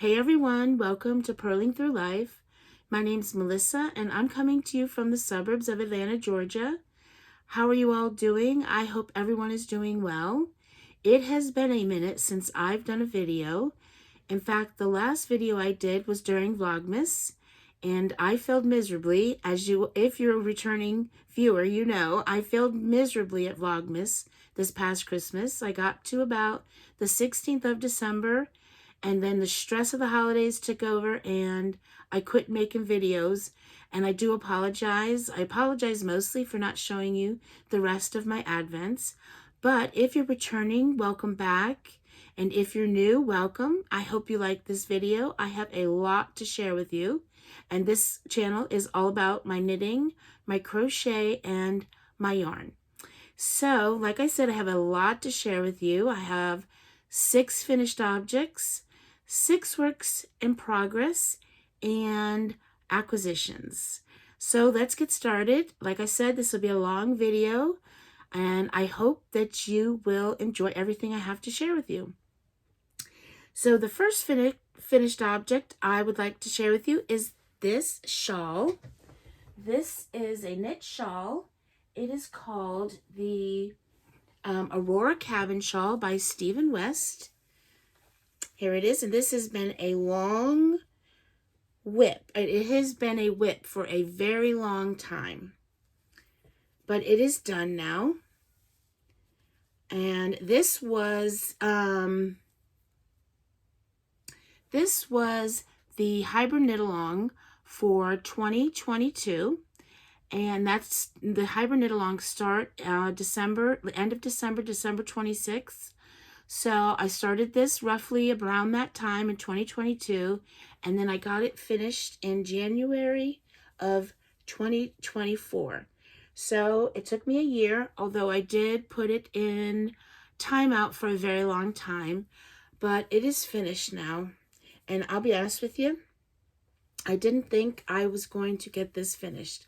Hey everyone, welcome to Purling Through Life. My name's Melissa and I'm coming to you from the suburbs of Atlanta, Georgia. How are you all doing? I hope everyone is doing well. It has been a minute since I've done a video. In fact, the last video I did was during Vlogmas and I failed miserably. If you're a returning viewer, you know I failed miserably at Vlogmas this past Christmas. I got to about the 16th of December. And then the stress of the holidays took over and I quit making videos. And I do apologize. I apologize mostly for not showing you the rest of my Advents. But if you're returning, welcome back. And if you're new, welcome. I hope you like this video. I have a lot to share with you. And this channel is all about my knitting, my crochet, and my yarn. So, like I said, I have a lot to share with you. I have 6 finished objects, 6 works in progress, and acquisitions. So let's get started. Like I said, this will be a long video, and I hope that you will enjoy everything I have to share with you. So the first finished object I would like to share with you is this shawl. This is a knit shawl. It is called the Aurora Cabin Shawl by Stephen West. Here it is, and this has been a long whip. It has been a whip for a very long time, but it is done now. And this was the hybrid knit along for 2022. And that's the hybrid knit along start end of December, December 26th. So I started this roughly around that time in 2022, and then I got it finished in January of 2024. So it took me a year, although I did put it in timeout for a very long time, but it is finished now. And I'll be honest with you, I didn't think I was going to get this finished,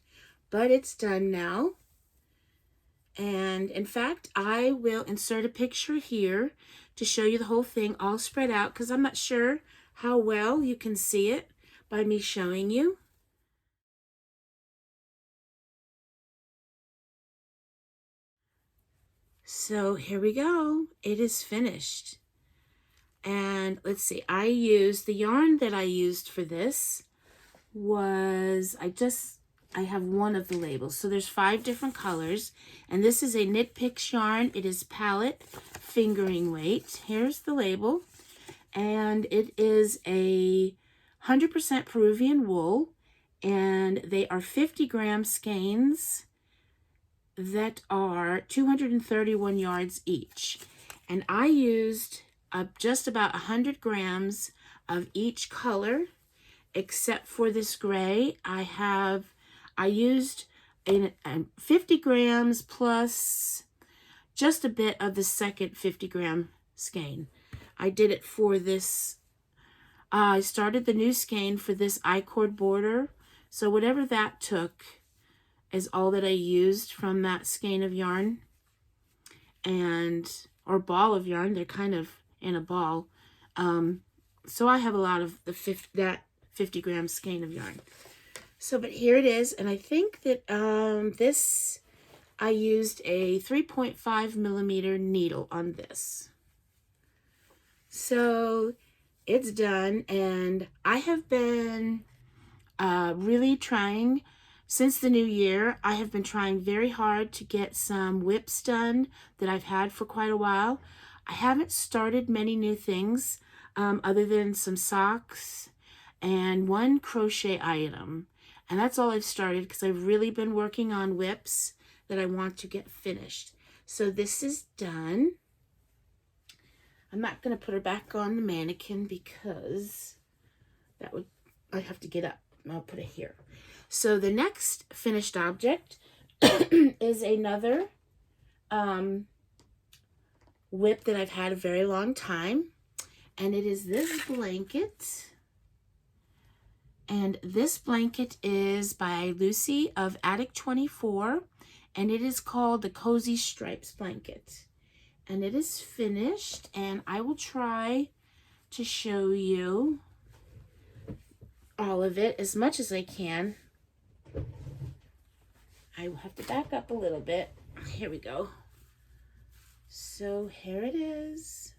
but it's done now. And in fact, I will insert a picture here to show you the whole thing all spread out, because I'm not sure how well you can see it by me showing you. So here we go. It is finished. And let's see, the yarn that I used for this was, I have one of the labels. So there's 5 different colors. And this is a Knit Picks yarn. It is palette fingering weight. Here's the label. And it is a 100% Peruvian wool. And they are 50-gram skeins that are 231 yards each. And I used just about 100 grams of each color, except for this gray. I used 50 grams plus just a bit of the second 50-gram skein. I did it for this. I started the new skein for this I-cord border. So whatever that took is all that I used from that skein of yarn or ball of yarn. They're kind of in a ball. So I have a lot of that 50-gram skein of yarn. So, but here it is, and I think that I used a 3.5 millimeter needle on this. So it's done, and I have been really trying, since the new year, I have been trying very hard to get some whips done that I've had for quite a while. I haven't started many new things other than some socks and one crochet item. And that's all I've started, because I've really been working on whips that I want to get finished. So this is done. I'm not going to put her back on the mannequin because I'd have to get up. I'll put it here. So the next finished object is another whip that I've had a very long time. And it is this blanket. And this blanket is by Lucy of Attic 24, and it is called the Cozy Stripes blanket. And it is finished, and I will try to show you all of it as much as I can. I will have to back up a little bit. Here we go. So here it is.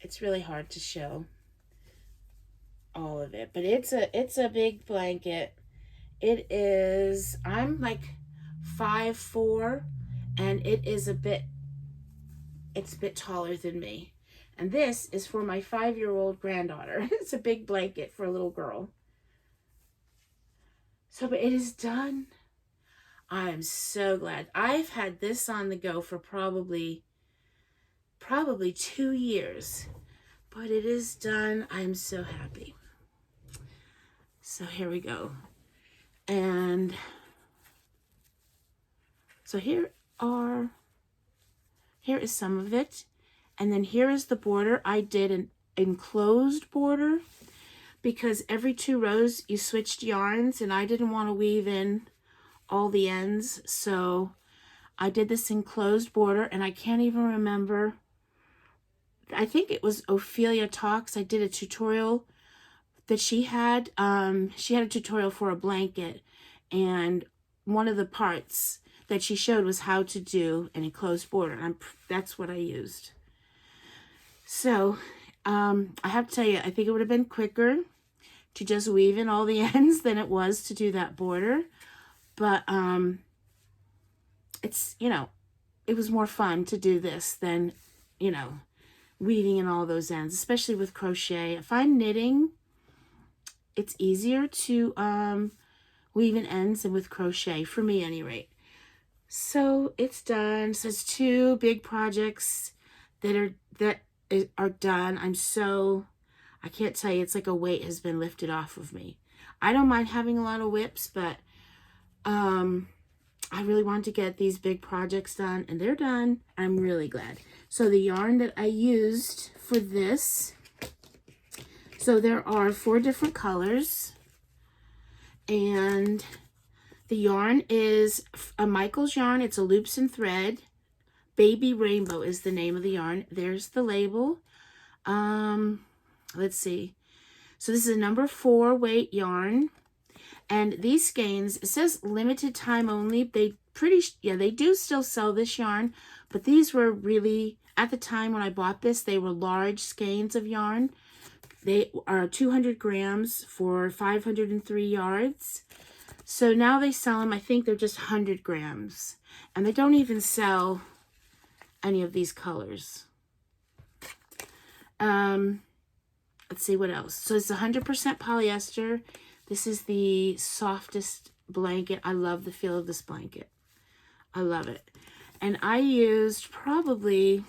It's really hard to show all of it, but it's a big blanket. It is, I'm like 5'4", and it's a bit taller than me. And this is for my 5-year-old granddaughter. It's a big blanket for a little girl. So, but it is done. I am so glad. I've had this on the go for probably 2 years, but it is done. I'm so happy. So here we go. And so here is some of it. And then here is the border. I did an enclosed border because every 2 rows you switched yarns, and I didn't want to weave in all the ends. So I did this enclosed border, and I can't even remember. I think it was Ophelia Talks. I did a tutorial that she had a tutorial for a blanket, and one of the parts that she showed was how to do an enclosed border. And that's what I used. So I have to tell you, I think it would have been quicker to just weave in all the ends than it was to do that border. But it's, you know, it was more fun to do this than, you know, weaving in all those ends, especially with crochet. I find knitting, it's easier to weave in ends than with crochet, for me at any rate. So it's done. So it's 2 big projects that are done. I can't tell you, it's like a weight has been lifted off of me. I don't mind having a lot of whips, but I really wanted to get these big projects done, and they're done. I'm really glad. So the yarn that I used for this, so there are 4 different colors, and the yarn is a Michael's yarn. It's a loops and thread. Baby Rainbow is the name of the yarn. There's the label. Let's see. So this is a number 4 weight yarn. And these skeins, it says limited time only. They do still sell this yarn, but these were really, at the time when I bought this, they were large skeins of yarn. They are 200 grams for 503 yards. So now they sell them, I think they're just 100 grams. And they don't even sell any of these colors. Let's see what else. So it's 100% polyester. This is the softest blanket. I love the feel of this blanket. I love it. And I used probably,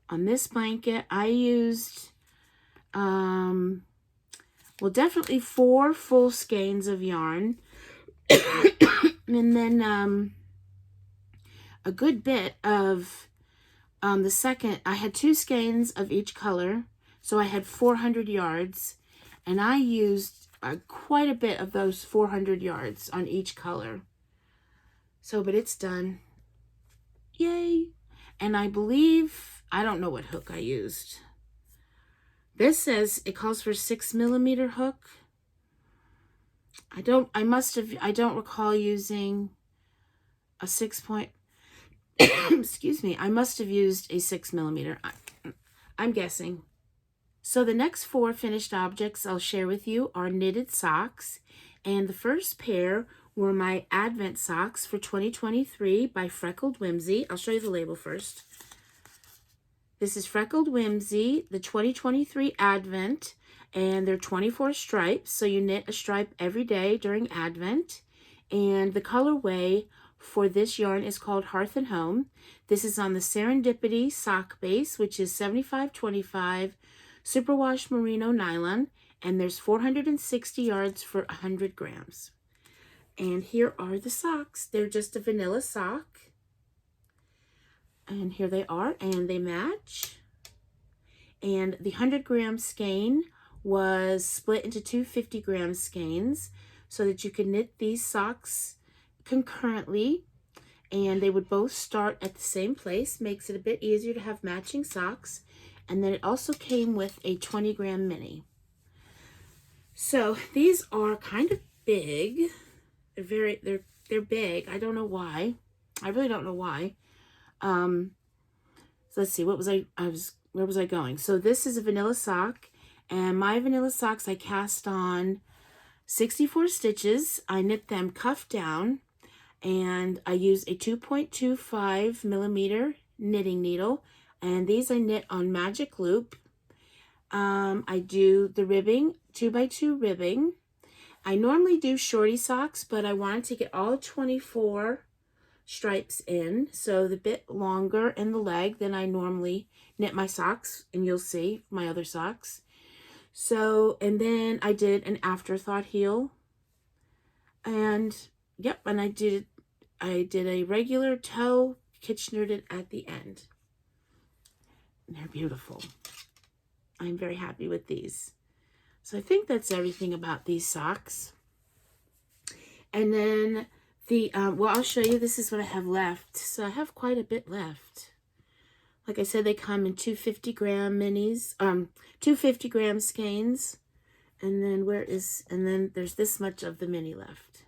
on this blanket, I used, well, definitely 4 full skeins of yarn. And then a good bit of the second. I had 2 skeins of each color, so I had 400 yards, and I used quite a bit of those 400 yards on each color. So, but it's done. Yay! And I believe, I don't know what hook I used. This says it calls for 6mm hook. I don't recall using a 6 point. Excuse me, I must have used a 6mm. I'm guessing. So the next 4 finished objects I'll share with you are knitted socks. And the first pair were my Advent socks for 2023 by Freckled Whimsy. I'll show you the label first. This is Freckled Whimsy, the 2023 Advent, and they're 24 stripes. So you knit a stripe every day during Advent. And the colorway for this yarn is called Hearth and Home. This is on the Serendipity sock base, which is 75/25 superwash merino nylon, and there's 460 yards for 100 grams. And here are the socks. They're just a vanilla sock. And here they are, and they match. And the 100-gram skein was split into 2 50-gram skeins so that you could knit these socks concurrently, and they would both start at the same place. Makes it a bit easier to have matching socks. And then it also came with a 20-gram mini. So these are kind of big. They're big. I don't know why. I really don't know why. So let's see, where was I going? So this is a vanilla sock, and my vanilla socks I cast on 64 stitches. I knit them cuff down, and I use a 2.25 millimeter knitting needle, and these I knit on magic loop. I do the ribbing, 2x2 ribbing. I normally do shorty socks, but I wanted to get all 24 stripes in, so the bit longer in the leg than I normally knit my socks, and you'll see my other socks. So, and then I did an afterthought heel, and yep, and I did a regular toe Kitchenered at the end. And they're beautiful. I'm very happy with these. So I think that's everything about these socks. And then well, I'll show you. This is what I have left. So I have quite a bit left. Like I said, they come in 250-gram minis, 250-gram skeins. And then there's this much of the mini left.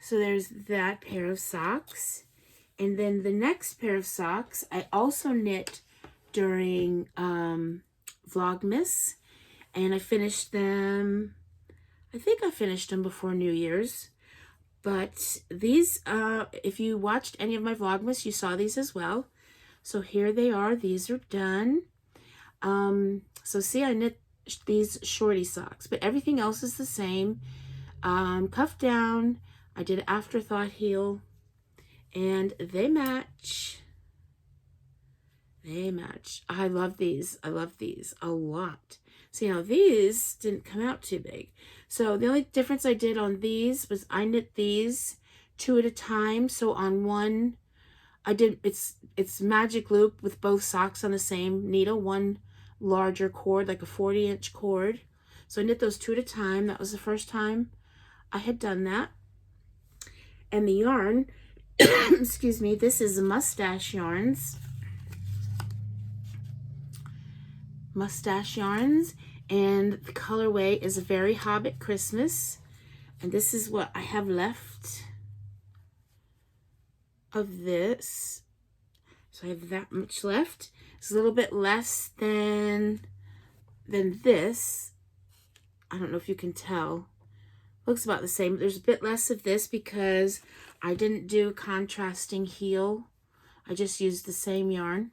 So there's that pair of socks. And then the next pair of socks, I also knit during Vlogmas. And I finished them, I think I finished them before New Year's. But these, if you watched any of my Vlogmas, you saw these as well. So here they are. These are done. So see, I knit these shorty socks, but everything else is the same. Cuff down. I did an afterthought heel, and they match. They match. I love these. I love these a lot. See, now these didn't come out too big. So the only difference I did on these was I knit these 2 at a time. So on one, I did, it's magic loop with both socks on the same needle, one larger cord, like a 40-inch cord. So I knit those 2 at a time. That was the first time I had done that. And the yarn, excuse me, this is Mustache Yarns. Mustache Yarns, and the colorway is a Very Hobbit Christmas, and this is what I have left of this. So I have that much left. It's a little bit less than this. I don't know if you can tell. Looks about the same. There's a bit less of this because I didn't do contrasting heel. I just used the same yarn.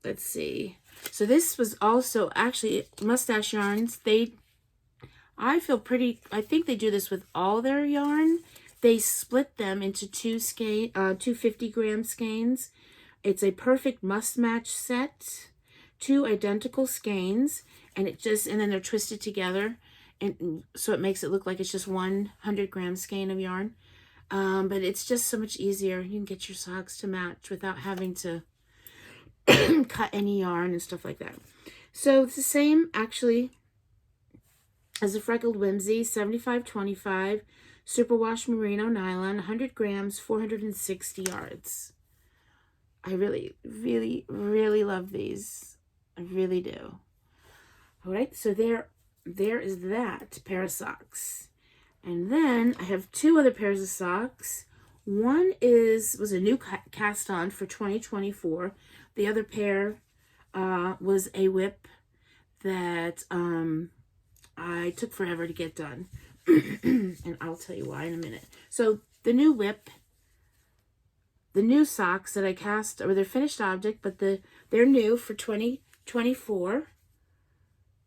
Let's see. So this was also actually Mustache Yarns. I think they do this with all their yarn. They split them into 2 50-gram skeins. It's a perfect must match set, 2 identical skeins, and then they're twisted together, and so it makes it look like it's just 100-gram skein of yarn. But it's just so much easier. You can get your socks to match without having to cut any yarn and stuff like that. So it's the same actually as a Freckled Whimsy, 75-25 superwash merino nylon, 100 grams, 460 yards. I really, really, really love these. I really do. All right, so there is that pair of socks. And then I have 2 other pairs of socks. One was a new cast on for 2024. The other pair was a whip that I took forever to get done. And I'll tell you why in a minute. So the new whip, the new socks that I cast, or they're finished object, but they're new for 2024.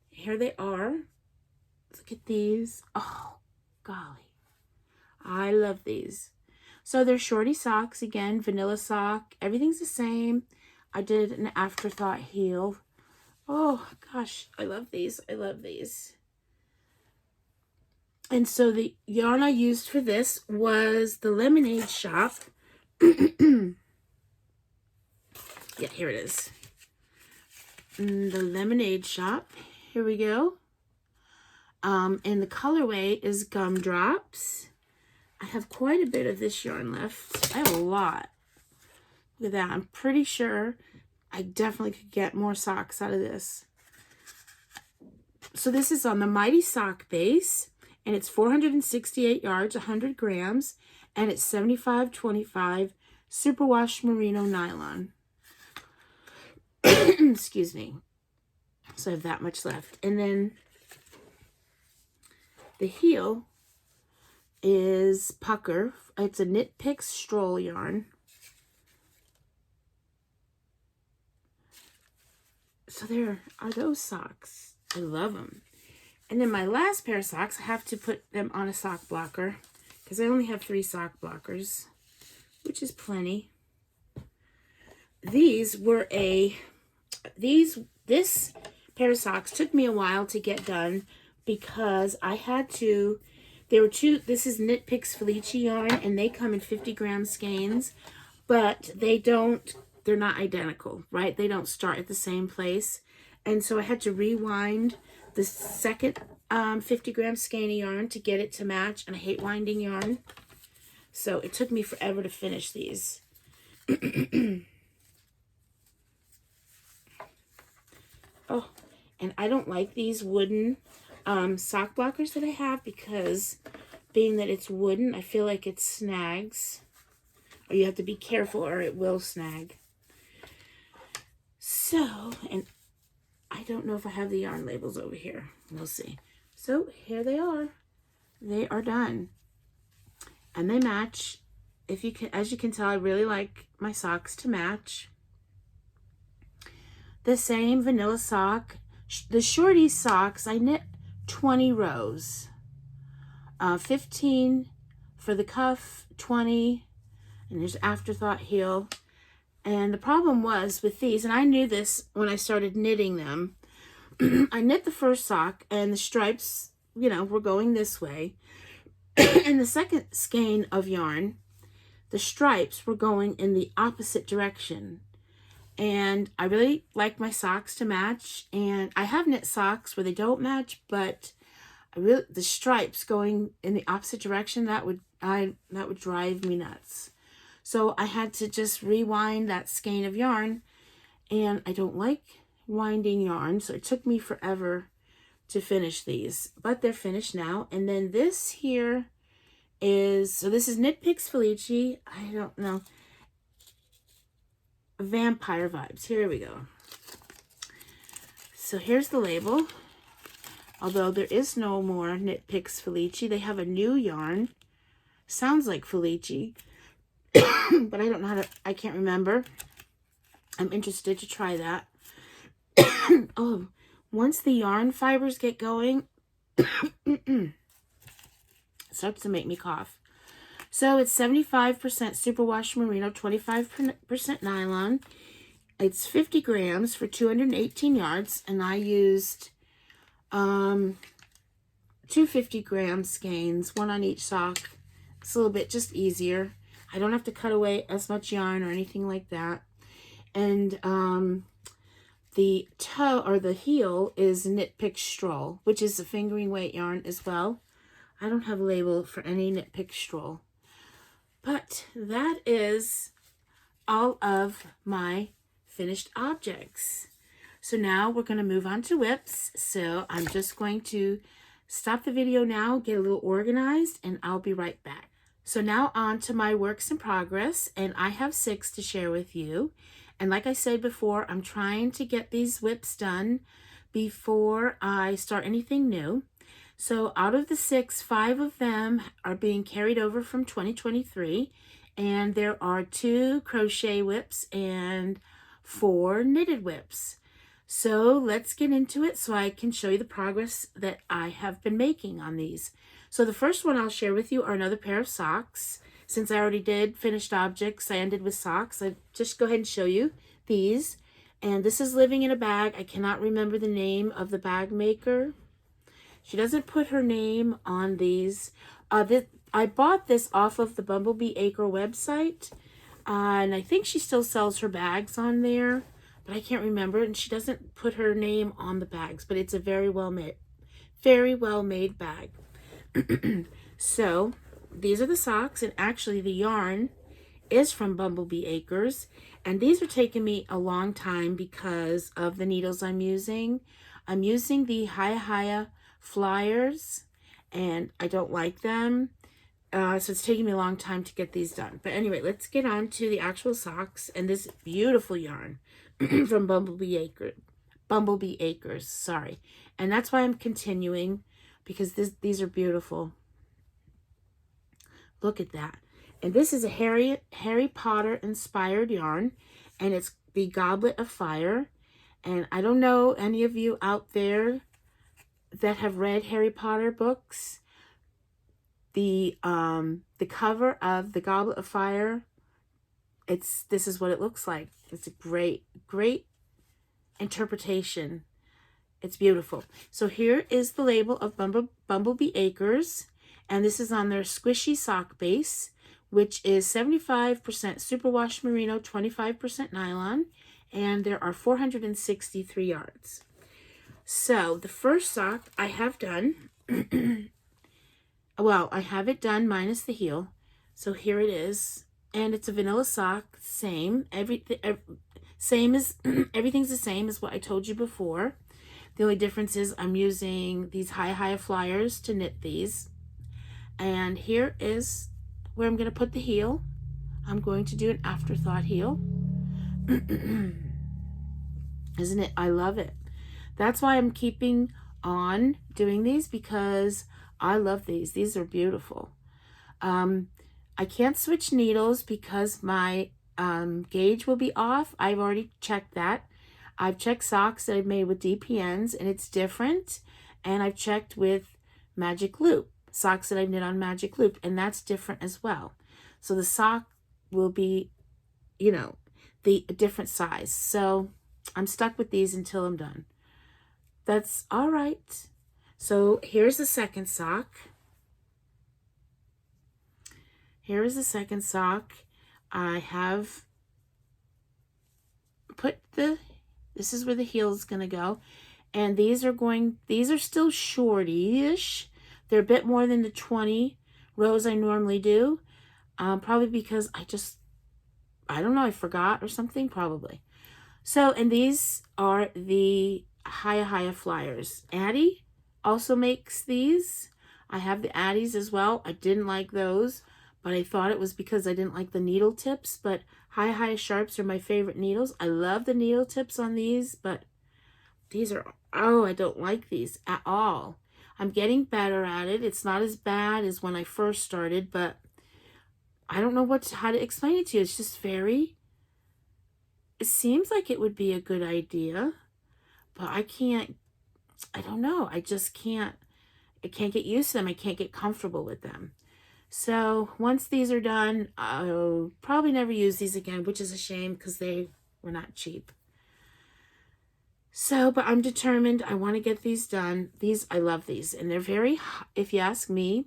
Here they are. Look at these. Oh, golly. I love these. So they're shorty socks, again, vanilla sock. Everything's the same. I did an afterthought heel. Oh, gosh, I love these. I love these. And so the yarn I used for this was the Lemonade Shop. Yeah, here it is. The Lemonade Shop. Here we go. And the colorway is Gumdrops. I have quite a bit of this yarn left. I have a lot. Look at that. I'm pretty sure I definitely could get more socks out of this. So this is on the Mighty Sock base, and it's 468 yards, 100 grams, and it's 75/25 superwash merino nylon. Excuse me. So I have that much left. And then the heel is pucker. It's a Knit Picks Stroll yarn. So there are those socks. I love them. And then my last pair of socks, I have to put them on a sock blocker because I only have 3 sock blockers, which is plenty. This pair of socks took me a while to get done because I had to, this is Knit Picks Felici yarn, and they come in 50-gram skeins, but they're not identical, right? They don't start at the same place. And so I had to rewind the second 50-gram skein of yarn to get it to match, and I hate winding yarn. So it took me forever to finish these. Oh, and I don't like these wooden sock blockers that I have because being that it's wooden, I feel like it snags. Or you have to be careful or it will snag. So, and I don't know if I have the yarn labels over here. We'll see. So here they are. They are done. And they match. If you can, as you can tell, I really like my socks to match. The same vanilla sock. The shorty socks, I knit 20 rows. 15 for the cuff, 20, and there's afterthought heel. And the problem was with these, and I knew this when I started knitting them, I knit the first sock and the stripes, you know, were going this way. And the second skein of yarn, the stripes were going in the opposite direction. And I really like my socks to match, and I have knit socks where they don't match, but the stripes going in the opposite direction, that would drive me nuts. So I had to just rewind that skein of yarn, and I don't like winding yarn, so it took me forever to finish these, but they're finished now. And then this here is, so this is Knit Picks Felici. I don't know. Vampire Vibes. Here we go. So here's the label. Although there is no more Knit Picks Felici, they have a new yarn. Sounds like Felici, but I don't know how to, I can't remember. I'm interested to try that. Oh, once the yarn fibers get going, it starts to make me cough. So it's 75% superwash merino, 25% nylon. It's 50 grams for 218 yards, and I used 2 50-gram skeins, one on each sock. It's a little bit just easier. I don't have to cut away as much yarn or anything like that. And the toe or the heel is Knit Pick Stroll, which is a fingering weight yarn as well. I don't have a label for any Knit Pick Stroll. But that is all of my finished objects. So now we're going to move on to whips. So I'm just going to stop the video now, get a little organized, and I'll be right back. So now on to my works in progress, and I have 6 to share with you. And like I said before, I'm trying to get these whips done before I start anything new. So out of the 6, 5 of them are being carried over from 2023. And there are 2 crochet whips and 4 knitted whips. So let's get into it so I can show you the progress that I have been making on these. So the first one I'll share with you are another pair of socks. Since I already did finished objects, I ended with socks. I just go ahead and show you these. And this is Living in a Bag. I cannot remember the name of the bag maker. She doesn't put her name on these. I bought this off of the Bumblebee Acre website. And I think she still sells her bags on there, but I can't remember. And she doesn't put her name on the bags, but it's a very well made bag. So these are the socks, and actually the yarn is from Bumblebee Acres, And these are taking me a long time because of the needles I'm using. I'm using the Haya Flyers, and I don't like them. So it's taking me a long time to get these done. But anyway, let's get on to the actual socks and this beautiful yarn from Bumblebee Acres, sorry. And that's why I'm continuing, because these are beautiful. Look at that. And this is a Harry Potter inspired yarn, and it's the Goblet of Fire. And I don't know any of you out there that have read Harry Potter books. The cover of the Goblet of Fire, this is what it looks like. It's a great interpretation. It's beautiful. So here is the label of Bumblebee Acres, and this is on their squishy sock base, which is 75% superwash merino, 25% nylon, and there are 463 yards. So the first sock I have done, well, I have it done minus the heel. So here it is, and it's a vanilla sock, same, same as everything's the same as what I told you before. The only difference is I'm using these Haya Flyers to knit these. And here is where I'm going to put the heel. I'm going to do an afterthought heel. Isn't it? I love it. That's why I'm keeping on doing these, because I love these. These are beautiful. I can't switch needles because my gauge will be off. I've already checked that. I've checked socks that I've made with DPNs, and it's different. And I've checked with Magic Loop, socks that I've knit on Magic Loop, and that's different as well. So the sock will be, you know, a different size. So I'm stuck with these until I'm done. That's all right. So here's the second sock. Here is the second sock. I have put this is where the heel is going to go. And these are still shorty-ish. They're a bit more than the 20 rows I normally do. Probably because I don't know, I forgot or something, probably. So, and these are the Haya Flyers. Addie also makes these. I have the Addies as well. I didn't like those, but I thought it was because I didn't like the needle tips. But Haya Sharps are my favorite needles. I love the needle tips on these, but these are, oh, I don't like these at all. I'm getting better at it. It's not as bad as when I first started, but I don't know how to explain it to you. It's just it seems like it would be a good idea, but I don't know. I can't get used to them. I can't get comfortable with them. So once these are done, I'll probably never use these again, which is a shame because they were not cheap. So, but I'm determined. I want to get these done. I love these. And they're very, if you ask me,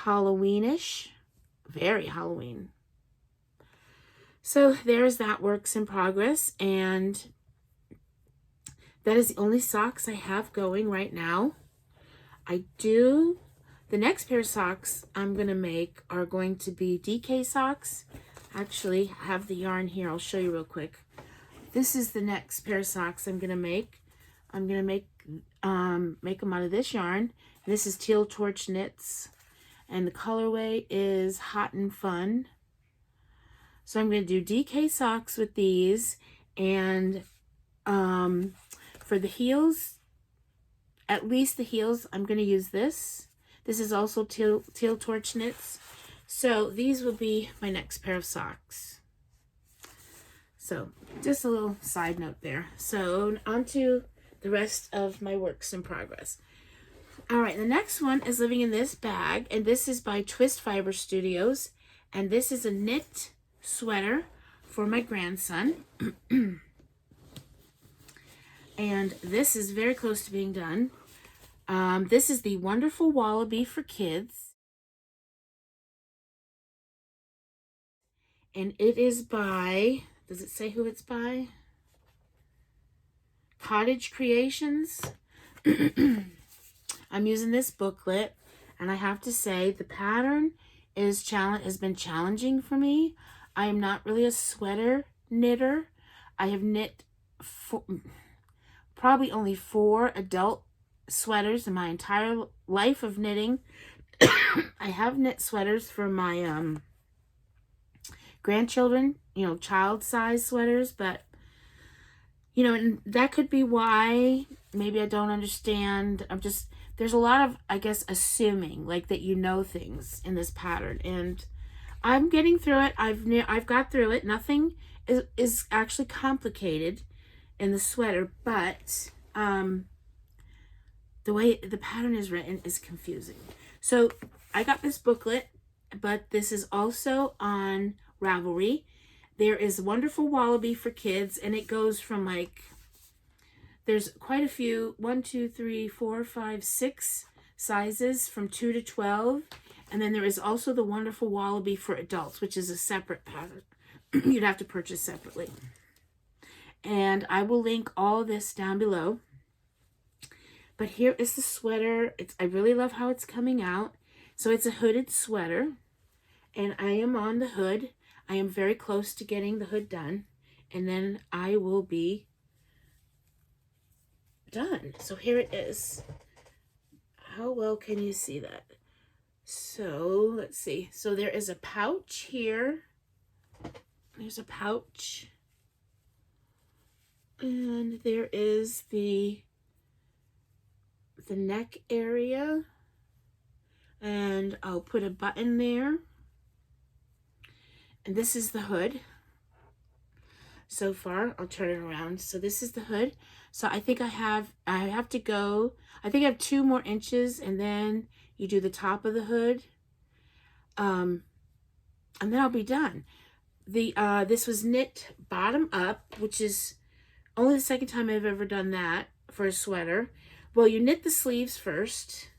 Halloweenish. Very Halloween. So there's that works in progress. And that is the only socks I have going right now. The next pair of socks I'm going to make are going to be DK socks. Actually, I have the yarn here. I'll show you real quick. This is the next pair of socks I'm going to make. I'm going to make them out of this yarn. This is Teal Torch Knits. And the colorway is Hot and Fun. So I'm going to do DK socks with these. And for the heels, at least the heels, I'm going to use this. This is also Teal Torch Knits. So these will be my next pair of socks. So just a little side note there. So on to the rest of my works in progress. All right, the next one is living in this bag, and this is by Twist Fiber Studios. And this is a knit sweater for my grandson. And this is very close to being done. This is the Wonderful Wallaby for Kids. And it is by, does it say who it's by? Cottage Creations. I'm using this booklet, and I have to say the pattern has been challenging for me. I am not really a sweater knitter. I have knit probably only 4 adult sweaters in my entire life of knitting. I have knit sweaters for my grandchildren, you know, child size sweaters, but you know, and that could be why maybe I don't understand. There's a lot of, I guess, assuming like that you know things in this pattern, and I'm getting through it. I've got through it. Nothing is actually complicated in the sweater, but the way the pattern is written is confusing. So I got this booklet, but this is also on Ravelry. There is Wonderful Wallaby for kids, and it goes from like, there's quite a few, 1, 2, 3, 4, 5, 6 sizes from 2 to 12. And then there is also the Wonderful Wallaby for adults, which is a separate pattern. You'd have to purchase separately. And I will link all this down below. But here is the sweater. I really love how it's coming out. So it's a hooded sweater, and I am on the hood. I am very close to getting the hood done, and then I will be done. So here it is. How well can you see that? So let's see. So there is a pouch here. There's a pouch. And there is the neck area. And I'll put a button there. And this is the hood. So far, I'll turn it around. So this is the hood. So I think I have to go, I think I have 2 more inches, and then you do the top of the hood. And then I'll be done. This was knit bottom up, which is only the second time I've ever done that for a sweater. Well, you knit the sleeves first.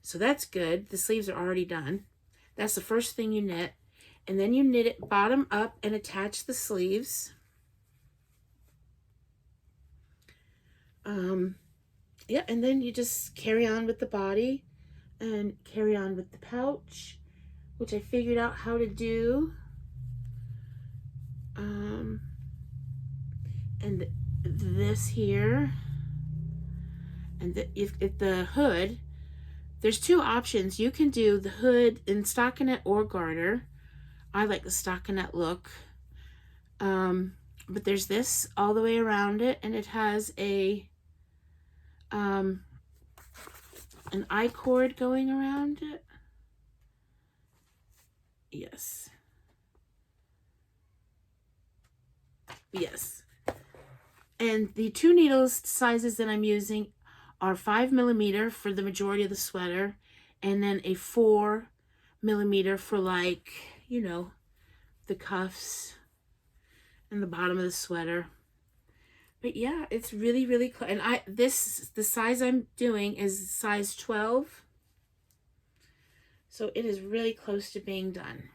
So that's good. The sleeves are already done. That's the first thing you knit. And then you knit it bottom up and attach the sleeves. Yeah, and then you just carry on with the body and carry on with the pouch, which I figured out how to do. And this here, and if the hood, there's 2 options. You can do the hood in stockinette or garter. I like the stockinette look. But there's this all the way around it, and it has an I-cord going around it. Yes. Yes. And the 2 needles sizes that I'm using are 5mm for the majority of the sweater, and then a 4mm for, like, you know, the cuffs and the bottom of the sweater. But yeah, it's really, really close. And the size I'm doing is size 12. So it is really close to being done.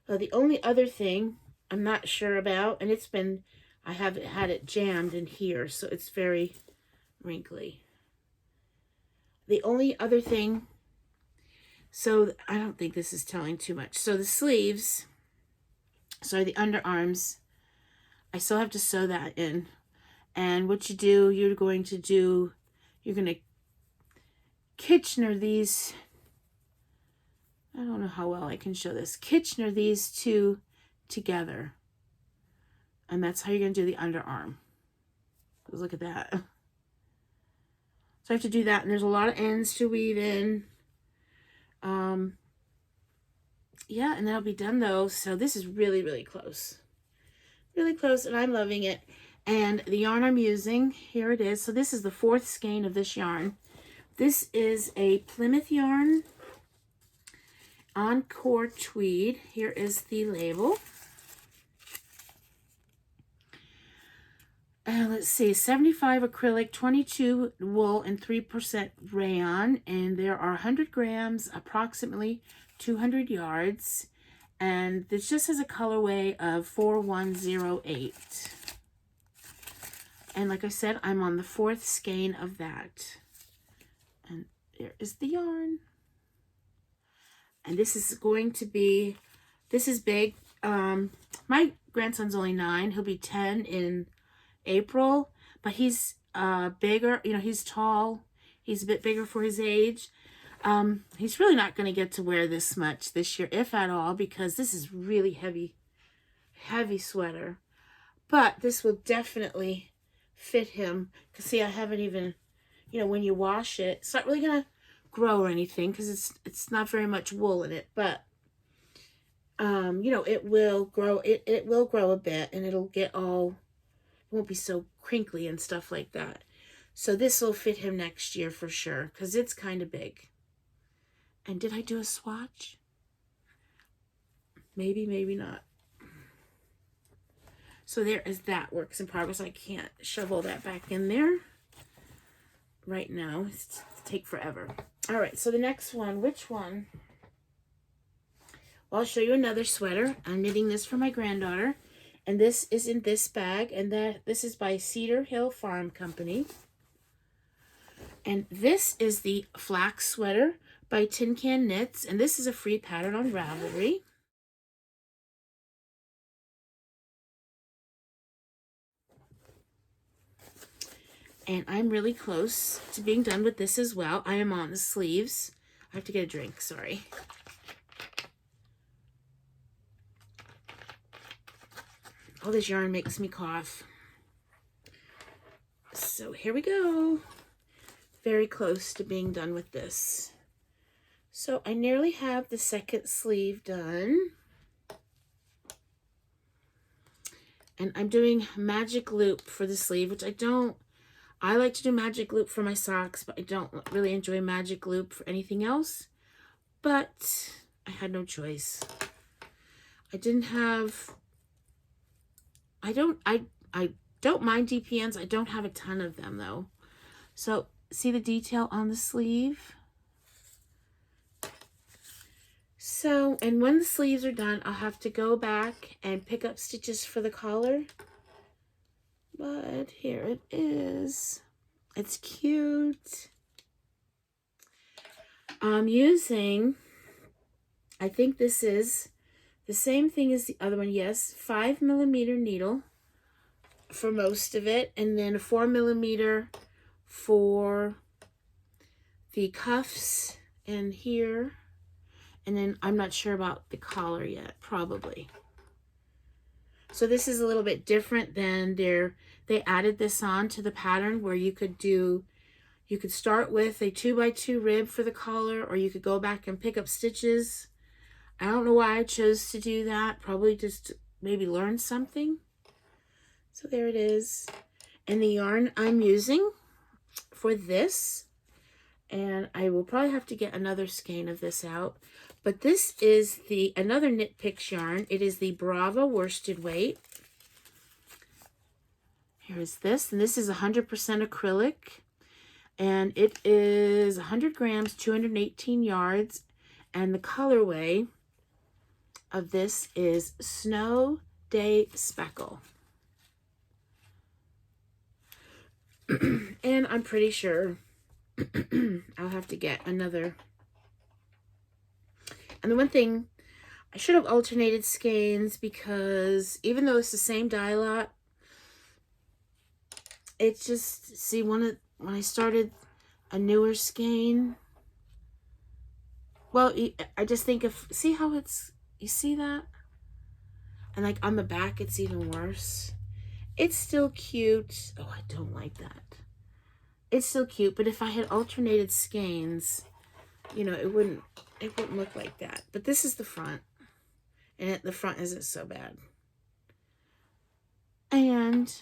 Well, the only other thing I'm not sure about, and I haven't had it jammed in here, so it's very wrinkly. The only other thing, so I don't think this is telling too much. So the sleeves, sorry, the underarms, I still have to sew that in. And what you do, you're going to Kitchener these, I don't know how well I can show this, Kitchener these 2 together. And that's how you're going to do the underarm. Look at that. So I have to do that, and there's a lot of ends to weave in. Yeah, and then I'll be done though. So this is really, really close. Really close, and I'm loving it. And the yarn I'm using, here it is. So this is the 4th skein of this yarn. This is a Plymouth yarn Encore Tweed. Here is the label. And let's see, 75 acrylic, 22 wool, and 3% rayon. And there are 100 grams, approximately 200 yards. And this just has a colorway of 4108. And like I said, I'm on the 4th skein of that. And there is the yarn. And this is going to be, this is big. My grandson's only 9. He'll be 10 in April, but he's bigger. You know, he's tall. He's a bit bigger for his age. He's really not going to get to wear this much this year, if at all, because this is really heavy sweater. But this will definitely fit him. Because see, I haven't even, you know, when you wash it, it's not really going to grow or anything because it's not very much wool in it. But, you know, it will grow. It will grow a bit, and it'll get all, it won't be so crinkly and stuff like that. So this will fit him next year for sure because it's kind of big. And did I do a swatch? Maybe, maybe not. So there is that works in progress. I can't shovel that back in there right now. It's take forever. All right, so the next one, which one? Well, I'll show you another sweater. I'm knitting this for my granddaughter. And this is in this bag. And this is by Cedar Hill Farm Company. And this is the Flax Sweater by Tincanknits. And this is a free pattern on Ravelry. And I'm really close to being done with this as well. I am on the sleeves. I have to get a drink, sorry. All this yarn makes me cough. So here we go. Very close to being done with this. So I nearly have the second sleeve done. And I'm doing magic loop for the sleeve, which I like to do magic loop for my socks, but I don't really enjoy magic loop for anything else. But I had no choice. I don't mind DPNs. I don't have a ton of them though. So see the detail on the sleeve? So, and when the sleeves are done, I'll have to go back and pick up stitches for the collar. But here it is. It's cute. I'm using, I think this is the same thing as the other one. Yes, 5mm needle for most of it. And then a 4mm for the cuffs and here. And then I'm not sure about the collar yet, probably. So this is a little bit different than they added this on to the pattern where you could start with a 2x2 rib for the collar, or you could go back and pick up stitches. I don't know why I chose to do that. Probably just to maybe learn something. So there it is. And the yarn I'm using for this, and I will probably have to get another skein of this out. But this is another Knit Picks yarn. It is the Brava worsted weight. Here is this, and this is 100% acrylic. And it is 100 grams, 218 yards. And the colorway of this is Snow Day Speckle. And I'm pretty sure I'll have to get another. And the one thing, I should have alternated skeins because even though it's the same dye lot, it's just, see, when I started a newer skein, well, I just think see how it's, you see that? And like on the back, it's even worse. It's still cute. Oh, I don't like that. It's still cute, but if I had alternated skeins, you know, it wouldn't look like that. But this is the front, and the front isn't so bad. And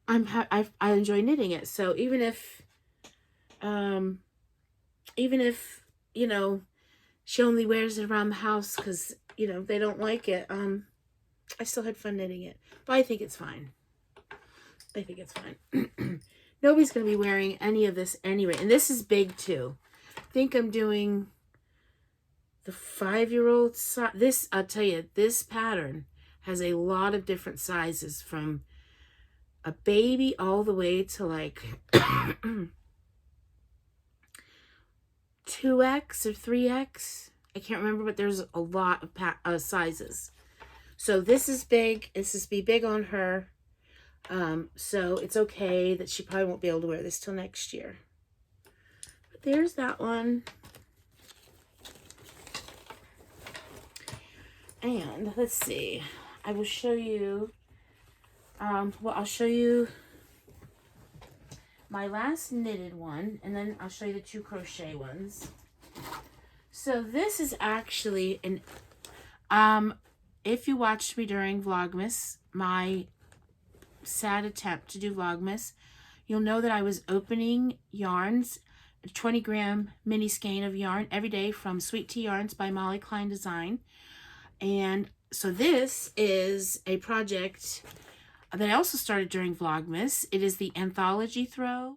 I enjoy knitting it. So even if you know, she only wears it around the house because, you know, they don't like it, I still had fun knitting it. But I think it's fine. I think it's fine. Nobody's going to be wearing any of this anyway. And this is big too. I think I'm doing the 5-year-old size. This, I'll tell you, this pattern has a lot of different sizes from a baby all the way to like 2X or 3X. I can't remember, but there's a lot of sizes. So this is big. This is be big on her. So it's okay that she probably won't be able to wear this till next year. But there's that one. And let's see. I will show you. Well, I'll show you my last knitted one, and then I'll show you the 2 crochet ones. So this is actually an, if you watched me during Vlogmas, my sad attempt to do Vlogmas, you'll know that I was opening yarns, a 20-gram mini skein of yarn every day from Sweet Tea Yarns by Molly Klein Design. And so this is a project that I also started during Vlogmas. It is the Anthology throw,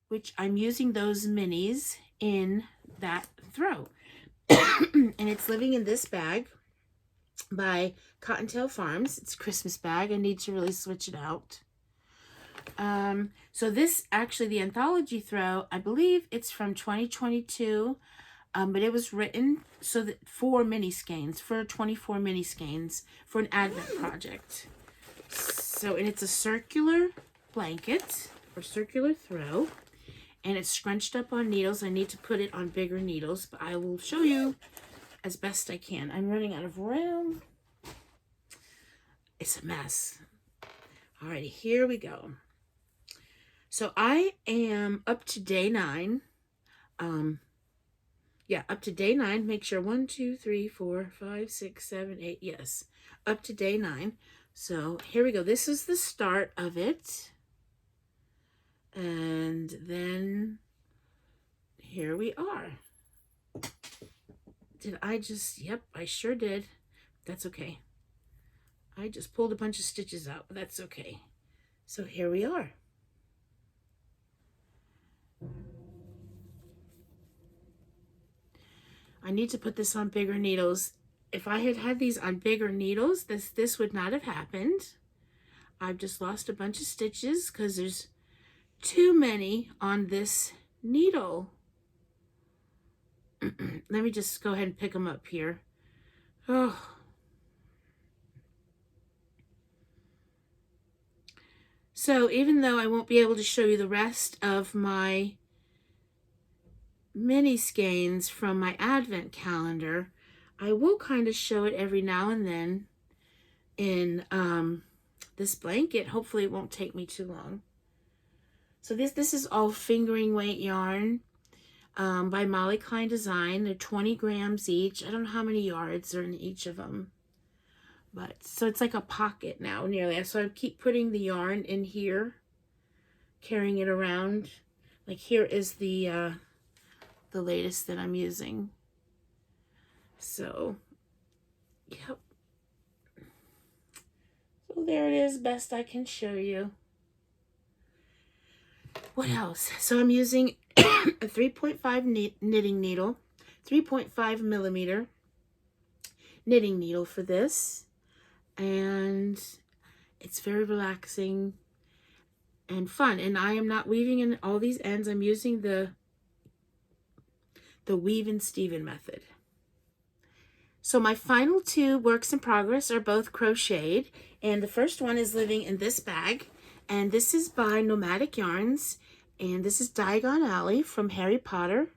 which I'm using those minis in that throw. And it's living in this bag by Cottontail Farms. It's a Christmas bag. I need to really switch it out. So this, actually, the Anthology throw, I believe it's from 2022. But it was written so that for 24 mini skeins for an Advent project. So, and it's a circular blanket or circular throw, and it's scrunched up on needles. I need to put it on bigger needles, but I will show you as best I can. I'm running out of room. It's a mess. Alrighty, here we go. So I am up to day 9. Yeah, up to day 9. Make sure 1, 2, 3, 4, 5, 6, 7, 8. Yes, up to day 9. So here we go. This is the start of it. And then here we are. Did I just, yep, I sure did. That's okay. I just pulled a bunch of stitches out, but that's okay. So here we are. I need to put this on bigger needles. If I had had these on bigger needles, this would not have happened. I've just lost a bunch of stitches because there's too many on this needle. Let me just go ahead and pick them up here. Oh. So even though I won't be able to show you the rest of my mini skeins from my Advent calendar, I will kind of show it every now and then in this blanket. Hopefully it won't take me too long. So this is all fingering weight yarn by Molly Klein Design. They're 20 grams each. I don't know how many yards are in each of them, but so it's like a pocket now nearly. So I keep putting the yarn in here, carrying it around. Like here is the latest that I'm using. So, yep. So there it is, best I can show you. What else? So I'm using a 3.5 knitting needle, 3.5 millimeter knitting needle for this. And it's very relaxing and fun. And I am not weaving in all these ends. I'm using the Weave and Steven method. So my final 2 works in progress are both crocheted, and the first one is living in this bag, and this is by Nomadic Yarns, and this is Diagon Alley from Harry Potter.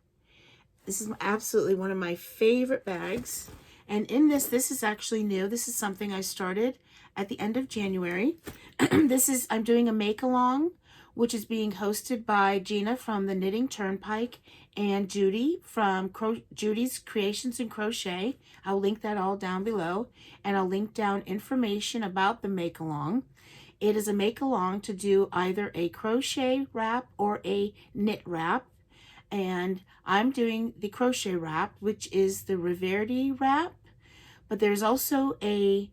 This is absolutely one of my favorite bags, and in this is actually new. This is something I started at the end of January. I'm doing a make along, which is being hosted by Gina from the Knitting Turnpike and Judy from Judy's Creations and Crochet. I'll link that all down below, and I'll link down information about the make along. It is a make along to do either a crochet wrap or a knit wrap, and I'm doing the crochet wrap, which is the Reverdie wrap, but there's also a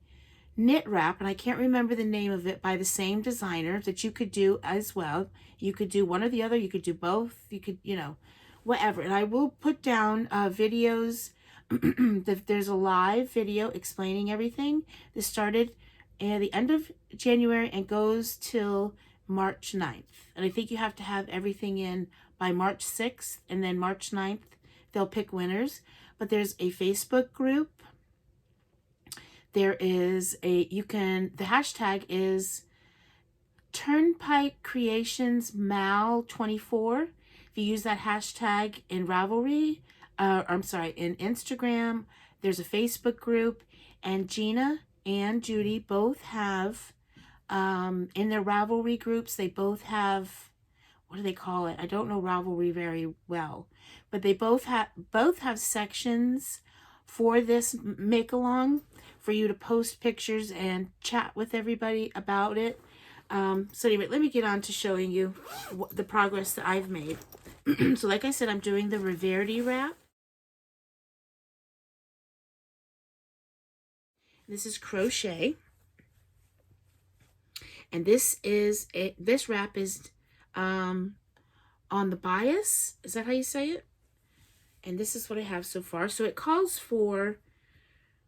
knit wrap, and I can't remember the name of it, by the same designer that you could do as well. You could do one or the other, you could do both, you could, you know, whatever. And I will put down videos. There's a live video explaining everything. This started at the end of January and goes till March 9th. And I think you have to have everything in by March 6th, and then March 9th, they'll pick winners. But there's a Facebook group. There is the hashtag is Turnpike Creations Mal 24. If you use that hashtag in Ravelry, in Instagram, there's a Facebook group, and Gina and Judy both have, in their Ravelry groups, they both have, what do they call it? I don't know Ravelry very well, but they both have sections for this make-along for you to post pictures and chat with everybody about it. So anyway, let me get on to showing you the progress that I've made. So like I said, I'm doing the Reverdie wrap. This is crochet. And this wrap is on the bias. Is that how you say it? And this is what I have so far. So it calls for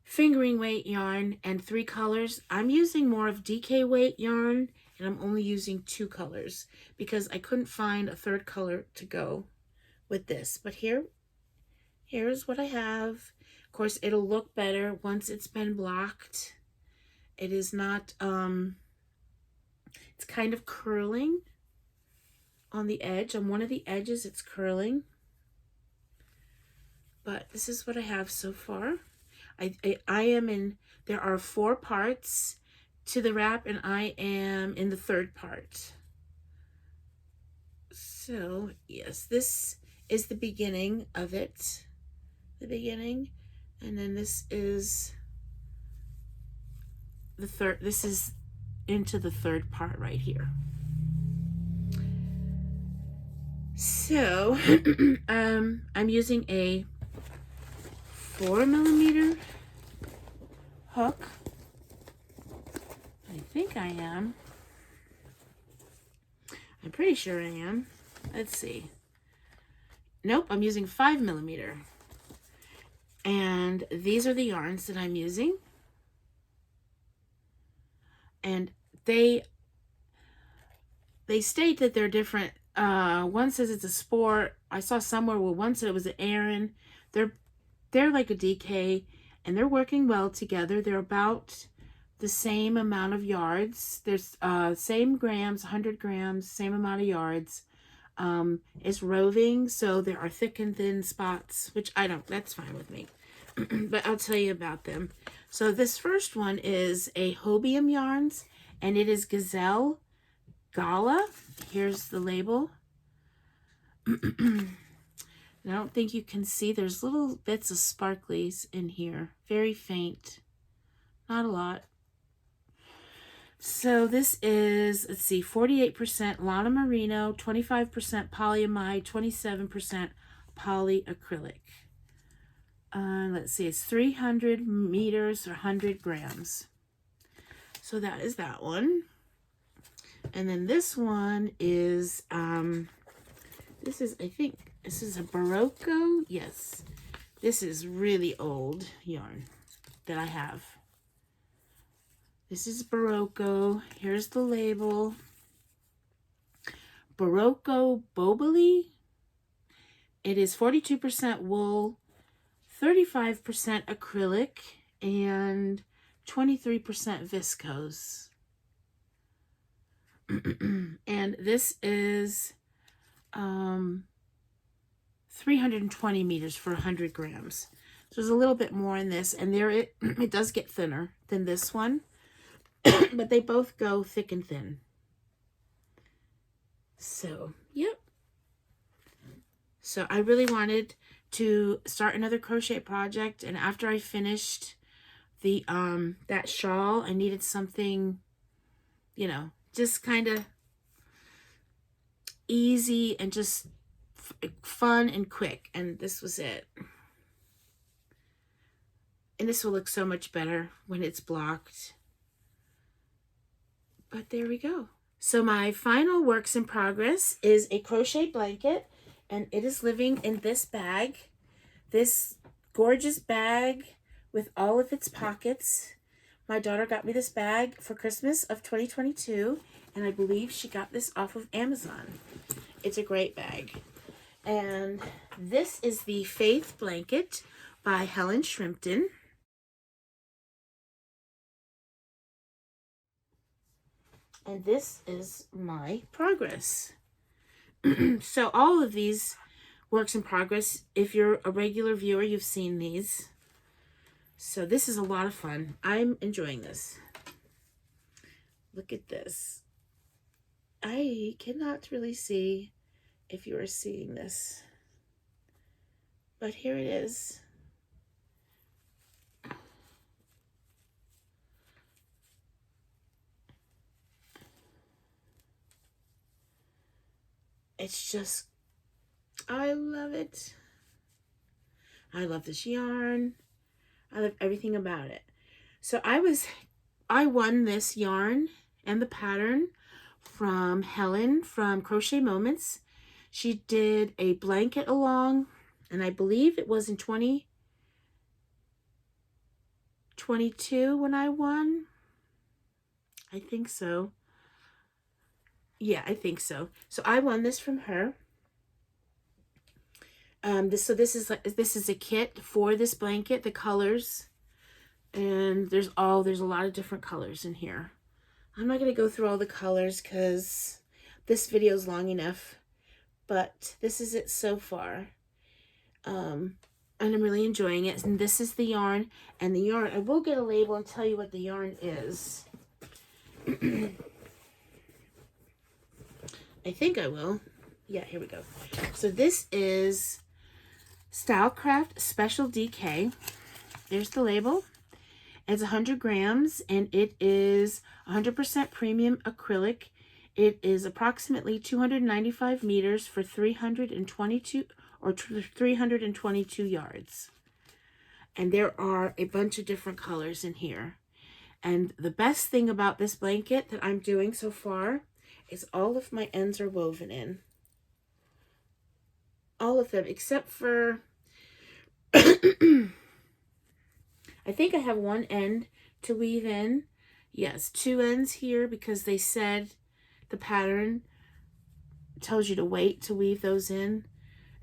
fingering weight yarn and 3 colors. I'm using more of DK weight yarn, and I'm only using 2 colors because I couldn't find a 3rd color to go with this. But here's what I have. Of course, it'll look better once it's been blocked. It is not, it's kind of curling on the edge. On one of the edges, it's curling. But this is what I have so far. There are 4 parts to the wrap, and I am in the 3rd part. So, yes, this is the beginning of it. The beginning. And then this is the 3rd. This is into the 3rd part right here. So, I'm using a 4mm hook. I think I am. I'm pretty sure I am. Let's see. Nope, I'm using 5mm. And these are the yarns that I'm using. And they state that they're different. One says it's a sport. I saw somewhere where one said it was an Aran. They're like a DK, and they're working well together. They're about the same amount of yards. There's same grams, 100 grams, same amount of yards. It's roving, so there are thick and thin spots, which that's fine with me. But I'll tell you about them. So this first one is a Hobium Yarns, and it is Gazelle Gala. Here's the label. I don't think you can see. There's little bits of sparklies in here. Very faint. Not a lot. So this is, let's see, 48% Lana Merino, 25% polyamide, 27% polyacrylic. Let's see, it's 300 meters or 100 grams. So that is that one. And then this one is, I think this is a Barocco. Yes, this is really old yarn that I have. This is Barocco. Here's the label. Barocco Boboli. It is 42% wool, 35% acrylic, and 23% viscose. And this is 320 meters for 100 grams. So there's a little bit more in this, and it does get thinner than this one. But they both go thick and thin. So, yep. So I really wanted to start another crochet project, and after I finished the that shawl, I needed something, just kind of easy and just fun and quick, and this was it. And this will look so much better when it's blocked. But there we go. So my final works in progress is a crochet blanket, and it is living in this bag. This gorgeous bag with all of its pockets. My daughter got me this bag for Christmas of 2022, and I believe she got this off of Amazon. It's a great bag. And this is the Faith Blanket by Helen Shrimpton. And this is my progress. So all of these works in progress. If you're a regular viewer, you've seen these. So this is a lot of fun. I'm enjoying this. Look at this. I cannot really see if you are seeing this, but here it is. It's just, I love it. I love this yarn. I love everything about it. So I won this yarn and the pattern from Helen from Crochet Moments. She did a blanket along, and I believe it was in 2022 when I won. I think so. Yeah, I think so. So I won this from her. This is a kit for this blanket, the colors, and there's a lot of different colors in here. I'm not going to go through all the colors because this video is long enough, but this is it so far. And I'm really enjoying it. And this is the yarn, and the yarn, I will get a label and tell you what the yarn is. I think I will. Yeah, here we go. So this is Stylecraft Special DK. There's the label. It's 100 grams, and it is 100% premium acrylic. It is approximately 295 meters for 322 yards. And there are a bunch of different colors in here. And the best thing about this blanket that I'm doing so far is all of my ends are woven in. All of them, except for I think I have one end to weave in. Yes, 2 ends here because they said the pattern tells you to wait to weave those in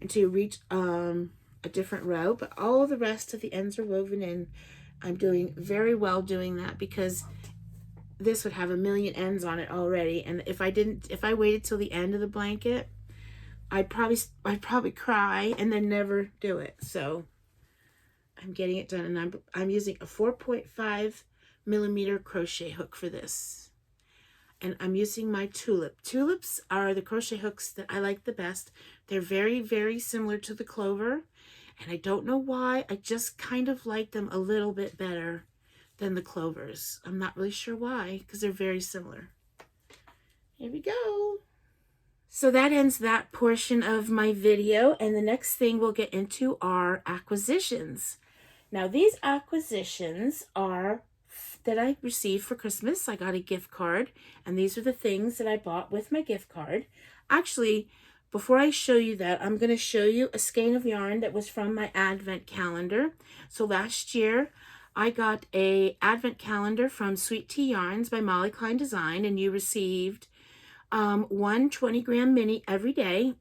until you reach a different row. But all the rest of the ends are woven in. I'm doing very well doing that because this would have a million ends on it already. And if I waited till the end of the blanket, I'd probably cry and then never do it. So I'm getting it done, and I'm using a 4.5 millimeter crochet hook for this. And I'm using my tulip. Tulips are the crochet hooks that I like the best. They're very, very similar to the clover, and I don't know why. I just kind of like them a little bit better than the clovers. I'm not really sure why, because they're very similar. Here we go. So that ends that portion of my video, and the next thing we'll get into are acquisitions. Now, these acquisitions are that I received for Christmas. I got a gift card, and these are the things that I bought with my gift card. Actually, before I show you that, I'm going to show you a skein of yarn that was from my advent calendar. So last year, I got a advent calendar from Sweet Tea Yarns by Molly Klein Design, and you received one 20-gram mini every day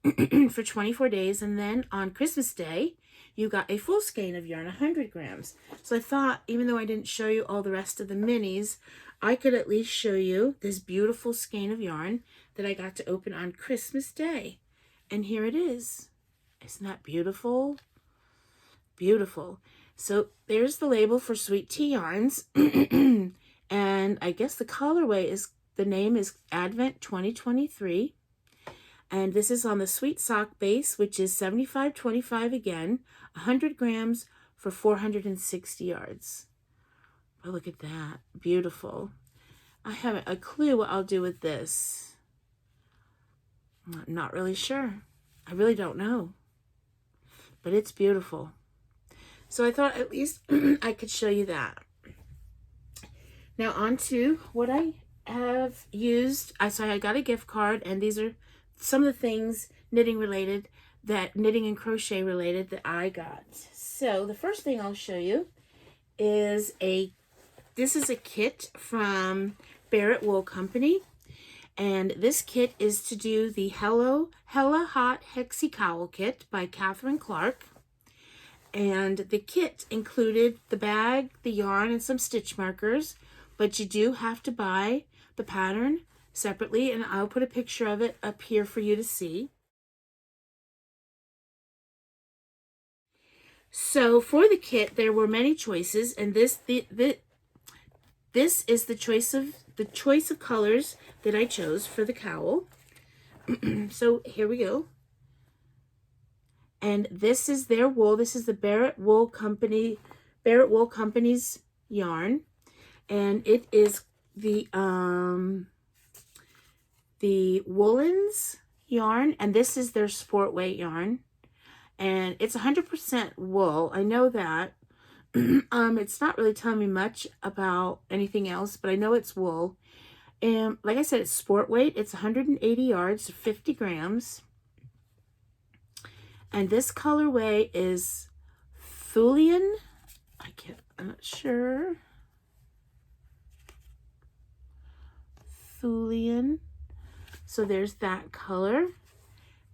for 24 days, and then on Christmas Day, you got a full skein of yarn, 100 grams. So I thought, even though I didn't show you all the rest of the minis, I could at least show you this beautiful skein of yarn that I got to open on Christmas Day. And here it is. Isn't that beautiful? Beautiful. So there's the label for Sweet Tea Yarns. And I guess the colorway the name is Advent 2023. And this is on the Sweet Sock base, which is 75-25 again, 100 grams for 460 yards. Oh, look at that. Beautiful. I haven't a clue what I'll do with this. I'm not really sure. I really don't know. But it's beautiful. So I thought at least I could show you that. Now on to what I have used. So I got a gift card, and these are some of the things knitting and crochet related that I got. So the first thing I'll show you is this is a kit from Barrett Wool Company, And this kit is to do the Hella Hot Hexie Cowl Kit by Catherine Clark. And the kit included the bag, the yarn, and some stitch markers. But you do have to buy the pattern separately, and I'll put a picture of it up here for you to see. So for the kit, there were many choices, and this is the choice of colors that I chose for the cowl. So here we go. And this is their wool. This is the Barrett Wool Company's yarn, and it is the Woolens yarn, and this is their sport weight yarn. And it's 100% wool. I know that. It's not really telling me much about anything else, but I know it's wool. And like I said, it's sport weight. It's 180 yards, 50 grams. And this colorway is Thulian. I'm not sure. Thulian. So there's that color.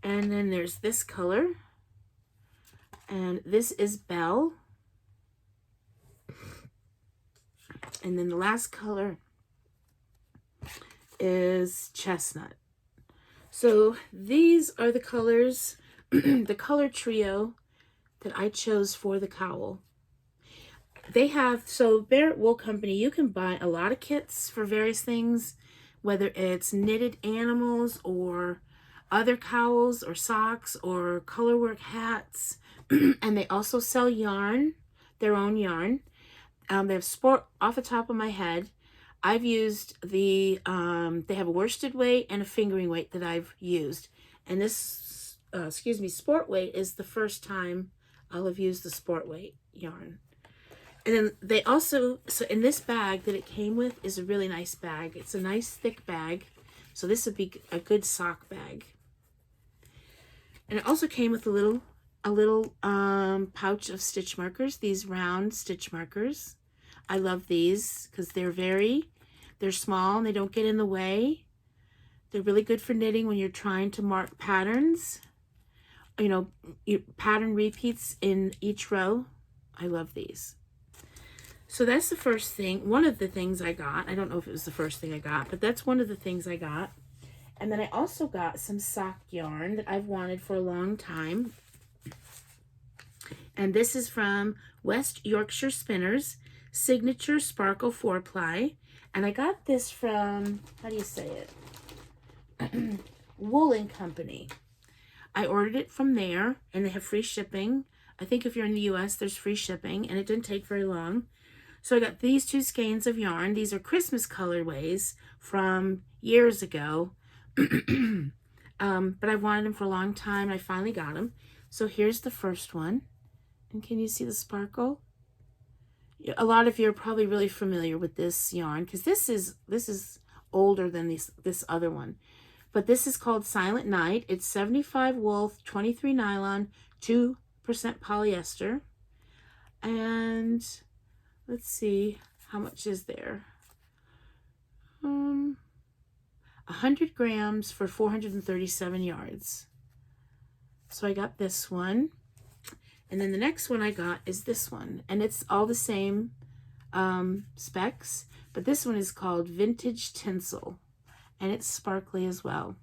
And then there's this color. And this is Belle. And then the last color is Chestnut. So these are the colors, the color trio that I chose for the cowl. They have, so Barrett Wool Company, you can buy a lot of kits for various things, whether it's knitted animals or other cowls or socks or colorwork hats. And they also sell yarn, their own yarn. They have sport, off the top of my head, I've used the, they have a worsted weight and a fingering weight that I've used. And this, sport weight is the first time I'll have used the sport weight yarn. And then they also, so in this bag that it came with is a really nice bag. It's a nice thick bag. So this would be a good sock bag. And it also came with a little pouch of stitch markers, these round stitch markers. I love these because they're small and they don't get in the way. They're really good for knitting when you're trying to mark patterns, pattern repeats in each row. I love these. So that's the first thing, one of the things I got. I don't know if it was the first thing I got, but that's one of the things I got. And then I also got some sock yarn that I've wanted for a long time. And this is from West Yorkshire Spinners, Signature Sparkle 4-ply. And I got this from, how do you say it? Woolen Company. I ordered it from there, and they have free shipping. I think if you're in the US, there's free shipping, and it didn't take very long. So I got these two skeins of yarn. These are Christmas colorways from years ago. But I've wanted them for a long time. I finally got them. So here's the first one. And can you see the sparkle? A lot of you are probably really familiar with this yarn because this is older than this other one. But this is called Silent Night. It's 75 wool, 23 nylon, 2% polyester. And let's see, how much is there? 100 grams for 437 yards. So I got this one. And then the next one I got is this one. And it's all the same specs. But this one is called Vintage Tinsel. And it's sparkly as well.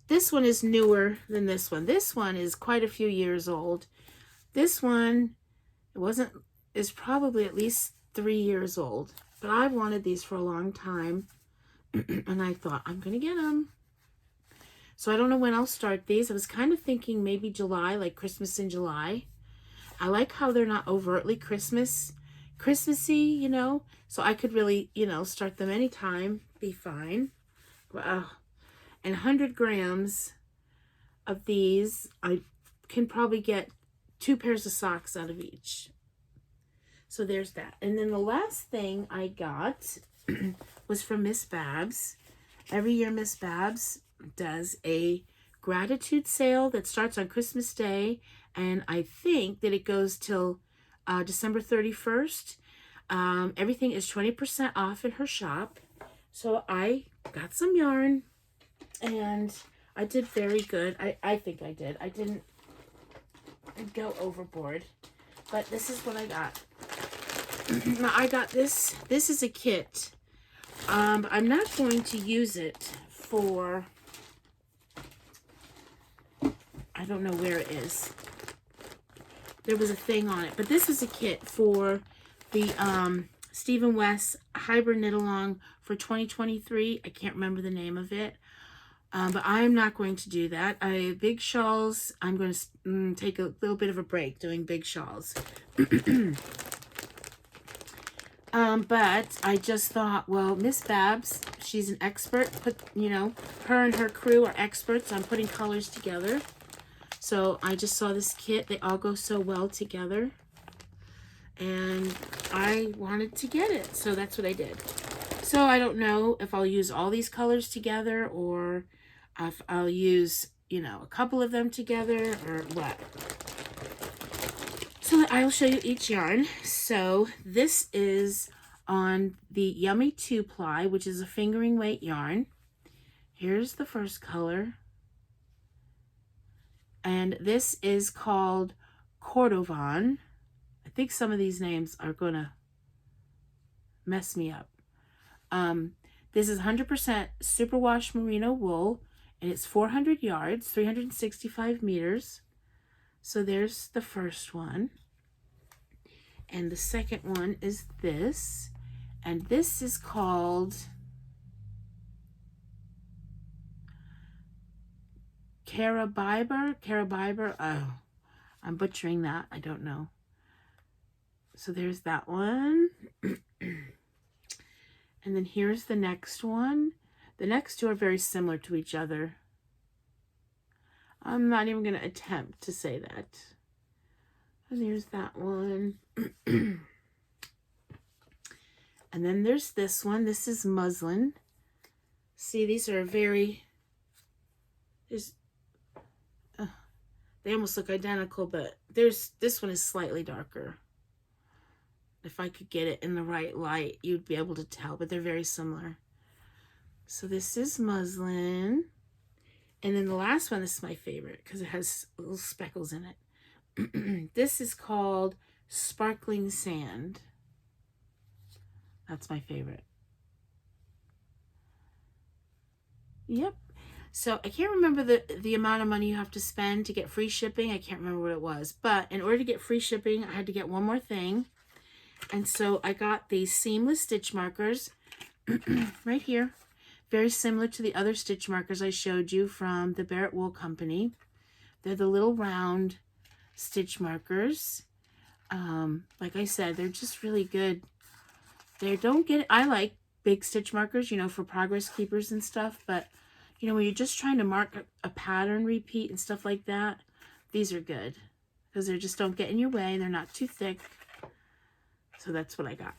This one is newer than this one. This one is quite a few years old. This one is probably at least 3 years old. But I've wanted these for a long time. And I thought, I'm going to get them. So I don't know when I'll start these. I was kind of thinking maybe July, like Christmas in July. I like how they're not overtly Christmassy, so I could really, start them anytime, be fine. Wow. And 100 grams of these, I can probably get 2 pairs of socks out of each. So there's that. And then the last thing I got was from Miss Babs. Every year Miss Babs does a gratitude sale that starts on Christmas Day, and I think that it goes till December 31st. Everything is 20% off in her shop. So I got some yarn, and I did very good. I think I did. I didn't go overboard, but this is what I got. Now I got this. This is a kit. I'm not going to use it for, I don't know where it is. There was a thing on it, but this is a kit for the Stephen West Hybrid Knit Along for 2023. I can't remember the name of it, but I'm not going to do that. Big shawls, I'm going to take a little bit of a break doing big shawls. But I just thought, well, Miss Babs, she's an expert. Her and her crew are experts on putting colors together. So I just saw this kit. They all go so well together. And I wanted to get it. So that's what I did. So I don't know if I'll use all these colors together or if I'll use, a couple of them together or what. So I'll show you each yarn. So this is on the Yummy 2-ply, which is a fingering weight yarn. Here's the first color. And this is called Cordovan. I think some of these names are going to mess me up. This is 100% superwash merino wool, and it's 400 yards, 365 meters. So there's the first one. And the second one is this. And this is called Carabiber. Oh, I'm butchering that. I don't know. So there's that one. And then here's the next one. The next two are very similar to each other. I'm not even going to attempt to say that. And here's that one. And then there's this one. This is muslin. See, these are very... they almost look identical, but this one is slightly darker. If I could get it in the right light, you'd be able to tell, but they're very similar. So this is muslin. And then the last one, this is my favorite because it has little speckles in it. This is called Sparkling Sand. That's my favorite. Yep. So I can't remember the amount of money you have to spend to get free shipping. I can't remember what it was. But in order to get free shipping, I had to get one more thing. And so I got these seamless stitch markers right here. Very similar to the other stitch markers I showed you from the Barrett Wool Company. They're the little round stitch markers. Like I said, they're just really good. I like big stitch markers, for progress keepers and stuff. But, when you're just trying to mark a pattern repeat and stuff like that, these are good. Because they just don't get in your way. They're not too thick. So that's what I got.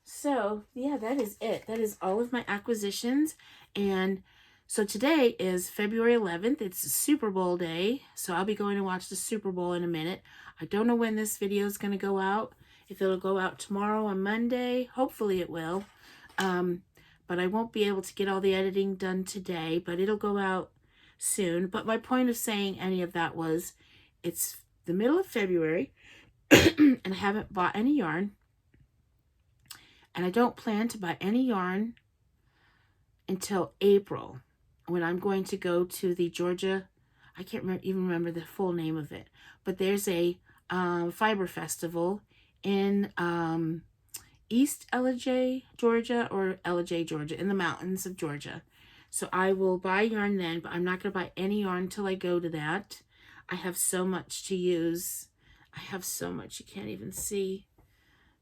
So, yeah, that is it. That is all of my acquisitions. And so today is February 11th. It's Super Bowl day. So I'll be going to watch the Super Bowl in a minute. I don't know when this video is going to go out. If it'll go out tomorrow or Monday. Hopefully it will. But I won't be able to get all the editing done today. But it'll go out soon. But my point of saying any of that was it's the middle of February. And I haven't bought any yarn. And I don't plan to buy any yarn until April, when I'm going to go to the Georgia, I can't even remember the full name of it, but there's a fiber festival in East Ellijay, Georgia, or Ellijay, Georgia, in the mountains of Georgia. So I will buy yarn then, but I'm not going to buy any yarn until I go to that. I have so much to use. I have so much you can't even see.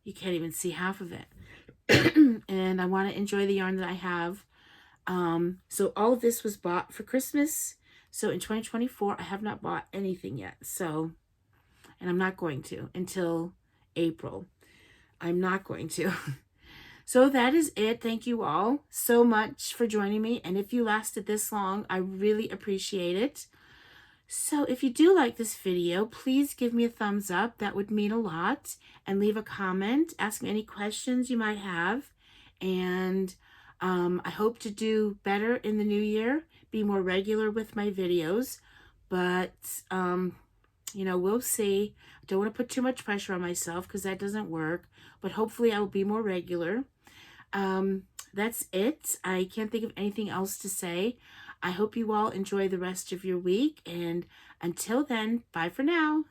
You can't even see half of it. And I want to enjoy the yarn that I have. So all of this was bought for Christmas. So in 2024, I have not bought anything yet. So, and I'm not going to until April. I'm not going to. So that is it. Thank you all so much for joining me. And if you lasted this long, I really appreciate it. So if you do like this video, please give me a thumbs up. That would mean a lot. And leave a comment. Ask me any questions you might have. And I hope to do better in the new year, be more regular with my videos. But, you know, we'll see. I don't want to put too much pressure on myself because that doesn't work. But hopefully I will be more regular. That's it. I can't think of anything else to say. I hope you all enjoy the rest of your week. And until then, bye for now.